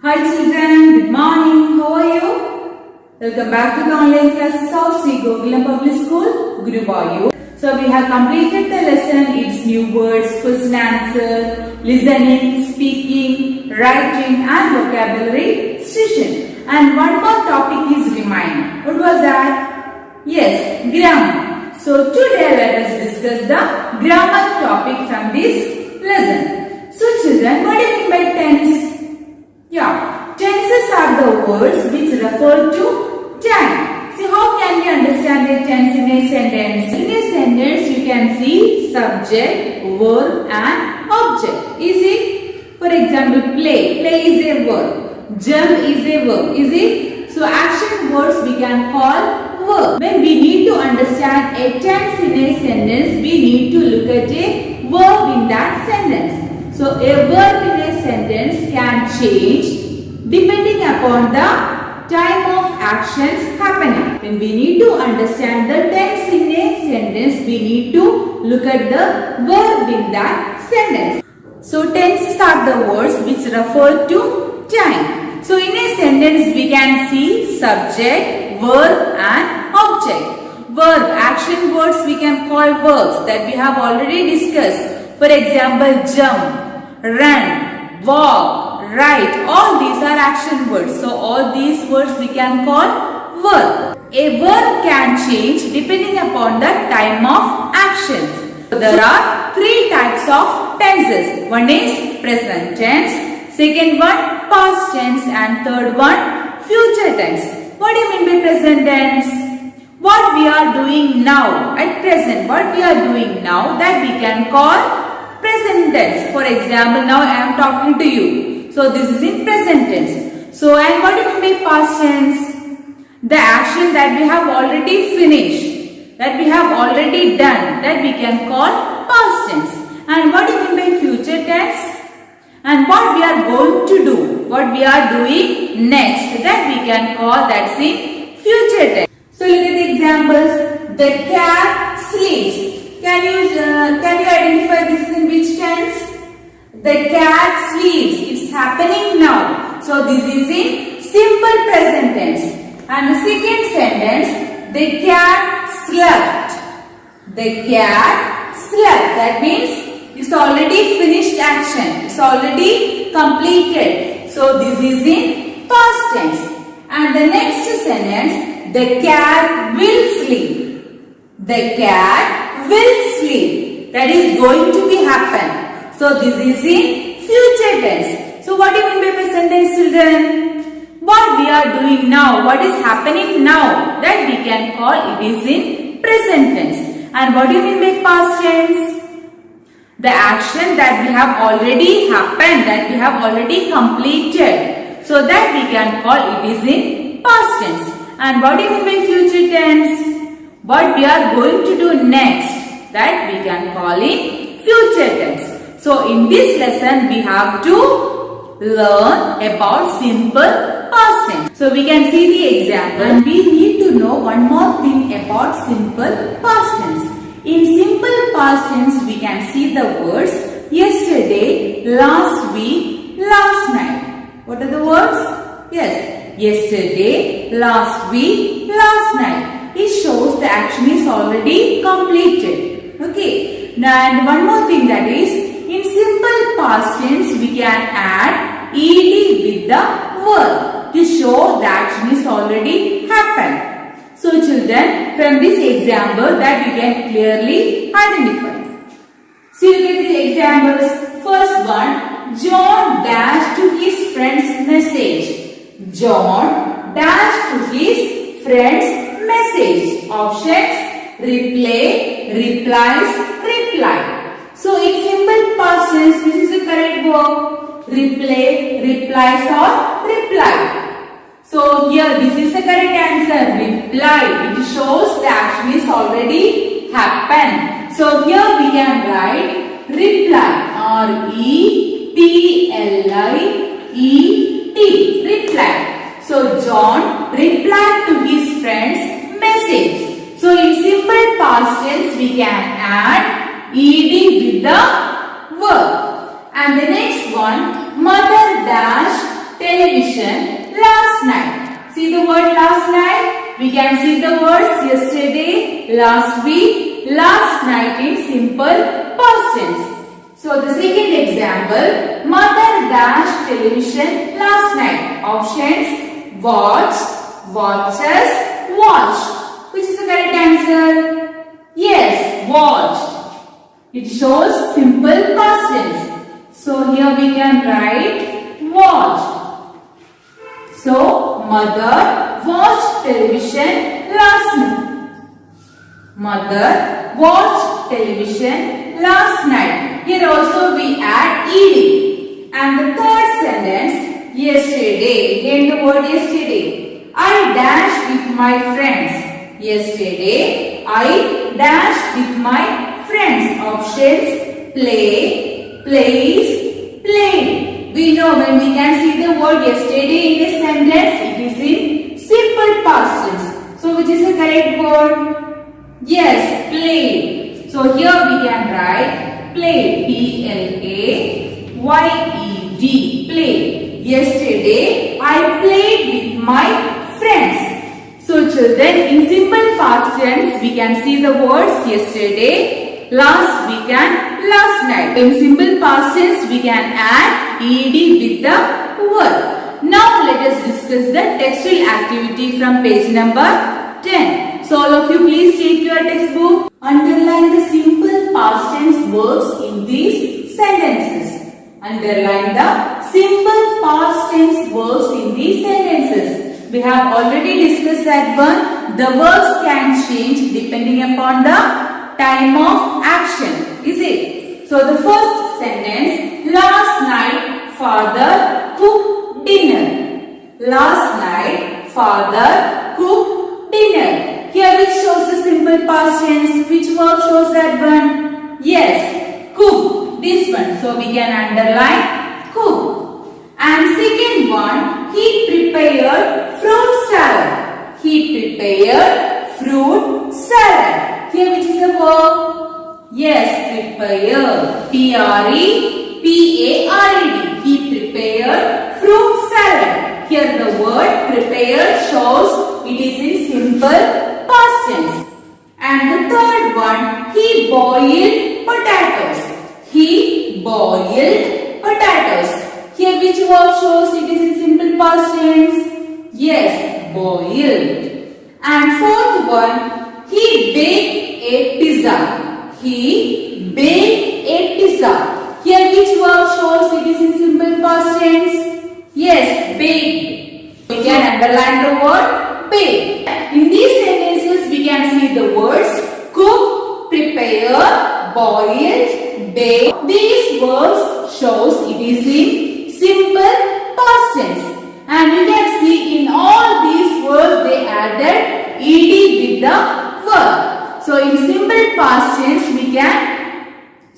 Hi children, good morning. How are you? Welcome back to the online classes of Sri Gokulam Public School, Guruvayur. So we have completed the lesson. It's new words, question answer, listening, speaking, writing and vocabulary session. And one more topic is remind. What was that? Yes, grammar. So today let us discuss the grammar topic from this lesson. So children, what do you mean by tense? Yeah, tenses are the words which refer to time. See, how can we understand a tense in a sentence? In a sentence, you can see subject, verb and object. Is it? For example, play. Play is a verb. Jump is a verb. Is it? So, action words we can call verb. When we need to understand a tense in a sentence, we need to look at a verb in that sentence. So, a verb in a sentence can change depending upon the time of actions happening. When we need to understand the tense in a sentence, we need to look at the verb in that sentence. So, tenses are the words which refer to time. So, in a sentence, we can see subject, verb and object. Verb, action words we can call verbs that we have already discussed. For example, jump, run, walk, write, all these are action words. So all these words we can call verb. A verb can change depending upon the time of actions. So there are three types of tenses. One is present tense, second one past tense and third one future tense. What do you mean by present tense? What we are doing now at present, what we are doing now, that we can call present tense. For example, now I am talking to you. So this is in present tense. So and what do you mean by past tense? The action that we have already finished, that we have already done, that we can call past tense. And what do you mean by future tense? And what we are going to do, what we are doing next, that we can call that's in future tense. So look at the examples. The cat sleeps. Can you identify this in which tense? The cat sleeps. It's happening now. So this is in simple present tense. And the second sentence, the cat slept. The cat slept. That means it's already finished action. It's already completed. So this is in past tense. And the next sentence, the cat will sleep. The cat will sleep. That is going to be happen. So this is in future tense. So what do you mean by present tense, children? What we are doing now, what is happening now, that we can call it is in present tense. And what do you mean by past tense? The action that we have already happened, that we have already completed. So that we can call it is in past tense. And what do you mean by future tense? What we are going to do next, that we can call in future tense. So in this lesson we have to learn about simple past tense. So we can see the example. And we need to know one more thing about simple past tense. In simple past tense we can see the words yesterday, last week, last night. What are the words? Yes, yesterday, last week, last night. It shows the action is already completed. Okay. And one more thing, that is in simple past tense we can add ed with the verb to show the action is already happened. So children, from this example that you can clearly identify. See, look at the examples. First one, John dashed to his friend's message. John dashed to his friend's message. Options: replay, replies, reply. So in simple past tense, which is the correct verb? Replay, replies or reply. So here this is the correct answer. Reply. It shows the action is already happened. So here we can write reply. R-E-P-L-I-E-T. Reply. So John replied to his friend's message. So in simple past tense we can add ed with the verb. And the next one, mother dash 10 television last night. See the word last night? We can see the words yesterday, last week, last night in simple past tense. So the second example, mother dashed television last night. Options: watch, watches, watch. Which is the correct answer? Yes, watched. It shows simple past tense. So here we can write watched. So mother watched television last night. Mother watched television last night. Here also we add ed. And the third sentence, yesterday. Again the word yesterday. I dashed with my friends. Yesterday I dashed with my friends. Options: play, plays, played. We know when we can see the word yesterday in a sentence, it is in simple past tense. So which is the correct word? Yes, played. So here we can write played. P-L-A-Y-E-D. Played. Yesterday I played with my friends. So children, in simple past tense we can see the words yesterday, last week and last night. In simple past tense we can add ed with the verb. Now let us discuss the textual activity from page number 10. So all of you please take your textbook. Underline the simple past tense verbs in these sentences. Underline the simple past tense verbs in these sentences. We have already discussed that one. The verbs can change depending upon the time of action. Is it? So the first sentence, last night father cooked dinner. Last night father cooked dinner. Here which shows the simple past tense? Which verb shows that one? Yes, cook. This one. So we can underline cook. And second one, he prepared fruit salad. He prepared fruit salad. Here which is the verb? Yes, prepare. P-R-E-P-A-R-E-D. He prepared fruit salad. Here the word prepared shows it is in simple past tense. And the third one, he boiled potatoes. He boiled potatoes. Here which verb shows it is in simple past tense? Yes, boiled. And fourth one, he baked a pizza. He baked a pizza. Here which verb shows it is in simple past tense? Yes, baked. We can underline the word bake. In these sentences we can see the words cook, prepare, boiled, bake. These verbs shows it is in simple past tense. And you can see in all these words they added ed with the verb. So in simple past tense we can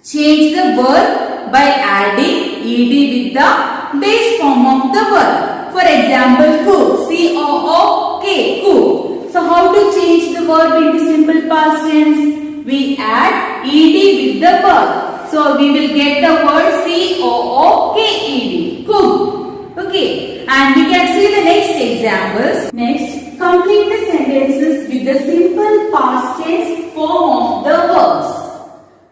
change the verb by adding ed with the base form of the verb. For example, cook. C-O-O-K. Cook. So how to change the verb into simple past tense? We add ed with the verb. So we will get the word C-O-O-K-E-D. Cook. Okay. And we can see the next examples. Next, complete the sentences with the simple past tense form of the verbs.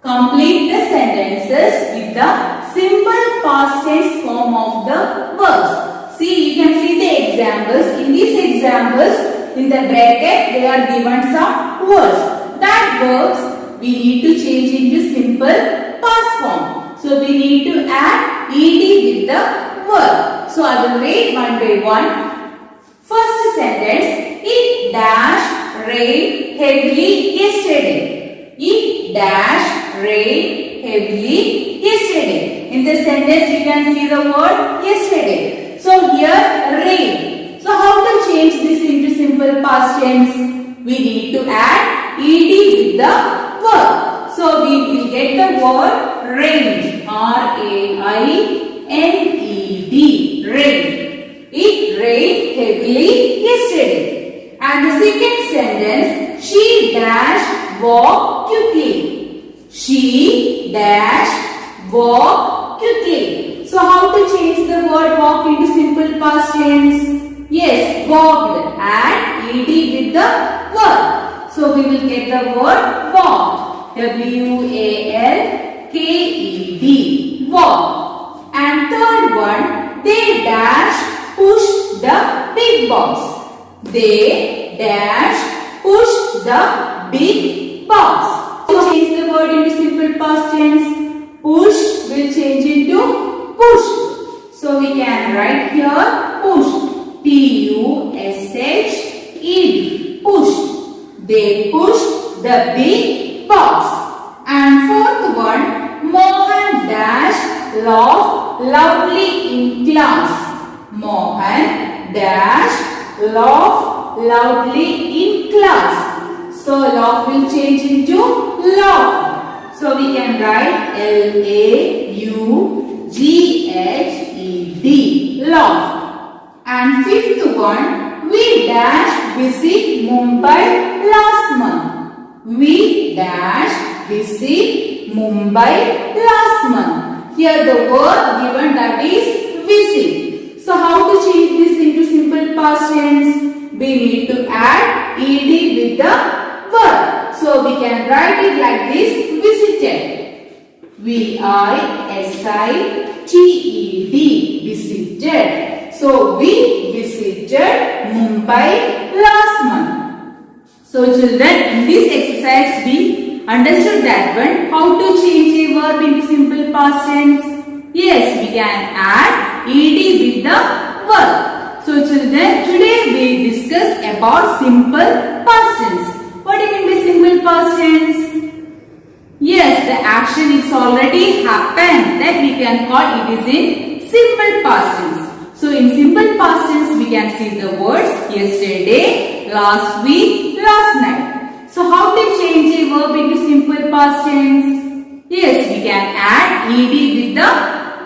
Complete the sentences with the simple past tense form of the verbs. See, you can see the examples. In these examples, in the bracket, they are given some words. That verbs we need to change into simple past form. So we need to add ed with the verb. So I will read one by one. First sentence, it dashed rain heavily yesterday. It dashed rain heavily yesterday. In the sentence you can see the word yesterday. So here rain. So how to change this into simple past tense? We need to add ed with the verb. So we will get the word rained. R-A-I-N-E-D. Rain. It rained heavily yesterday. And the second sentence, she dashed walk quickly. She dashed walk quickly. So how to change the word walk into simple past with the verb. So we will get the word walked. W-A-L-K-E-D. Walk. And third one, they dash push the big box. They dash push the big box. So change the word into simple past tense. Push will change into push. So we can write here push. P-U-S-H-E-D. Push. They pushed the big box. And fourth one, Mohan dash laughed loudly in class. Mohan dash laughed loudly in class. So laugh will change into laugh. So we can write L-A-U-G-H-E-D. Laugh. And fifth one, we dash visit Mumbai last month. We dash visit Mumbai last month. Here the word given, that is visit. So how to change this into simple past tense? We need to add ed with the verb. So we can write it like this: visited. V-I-S-I-T-E-D. Visited. So we visited Mumbai last month. So children, in this exercise we understood that one, how to change a verb into simple past tense. Yes, we can add ed with the verb. So children, today we discuss about simple past tense. What do you mean by simple past tense? Yes, the action is already happened, that we can call it is in simple past tense. So in simple past tense we can see the words yesterday, last week, last night. So how to change a verb into simple past tense? Yes, we can add ed with the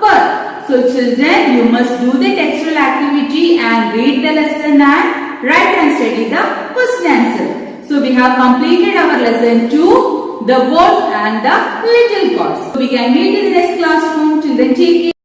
verb. So children, you must do the textual activity and read the lesson and write and study the question answer. So we have completed our lesson 2, the wolf and the little gods. So we can meet in the next classroom. Till then, take care.